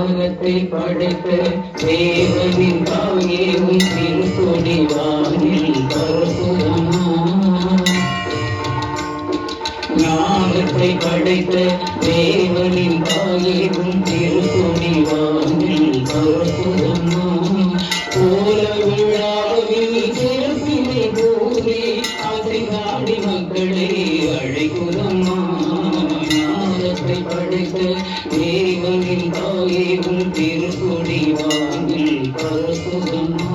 வானத்தை படைத்த தேவனின் தாயே உன் திருக்கொடி வானில் பரப்புதம்மா. ஞானத்தை படைத்த தேவனின் தாயே உன் திருக்கொடி வானில் பரப்புதம்மா. கோல விழாவில் சிறப்பினை கூறி அசைந்தாடி மக்களை அழைக்குதம்மா. ஞானத்தை படைத்த தேவனின் தாயே உன் திருக்கொடி வானில் பரப்புதம்மா.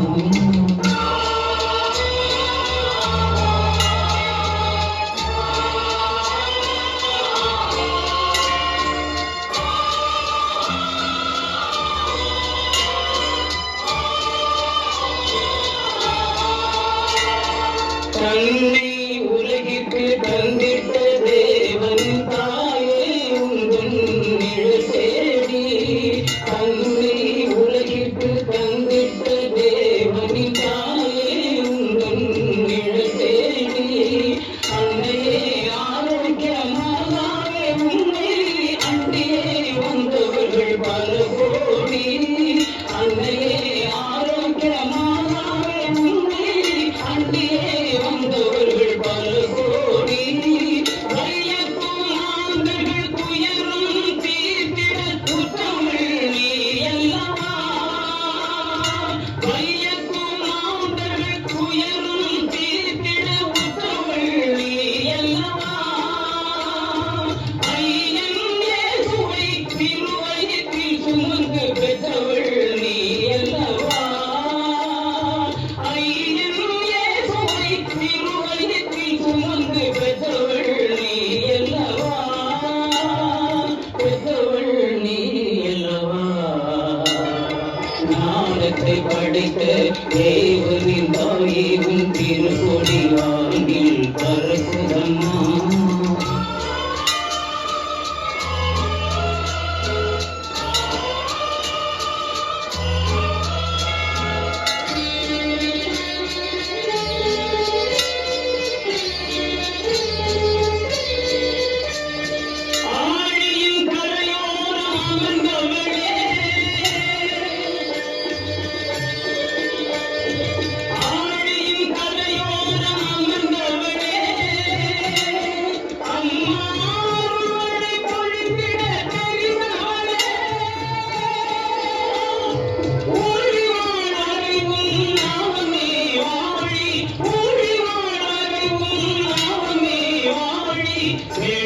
தன்னை உலகிற்கு தந்திட்ட தேவன் தாயே உந்தன் நிழல் தேடி. தன்னை உலகிற்கு தந்திட்ட தேவனின் தாயே உந்தன் நிழல் தேடி. அன்னையே ஆரோக்கியமாகவே உன்னை அண்டியே வந்தவர்கள் பல கோடி. அன்னையே ஆரோக்கியமாகவே உன்னை அண்டியே வந்தவர்கள் பல கோடி. வையக்கும் ஆண்கள் துயரும் தீர்த்திட உத்தமிழ் நீ அல்லவா. வையக்கும் ஆண்கள் துயரும் தீர்த்திட உத்தமிழ் நீ அல்லவா. ஐயன் இயேசுவை திருவயிற்றில் சுமந்து பெற்றவள் நீ அல்லவா. திருவயிற்றில் சுமந்து பெற்றவள் நீ அல்லவா. பெற்றவள் நீ அல்லவா. ஞானத்தை படைத்த தேவனின் தாயே உன் திருக்கொடி வானில் பரப்புதம்மா. Yeah.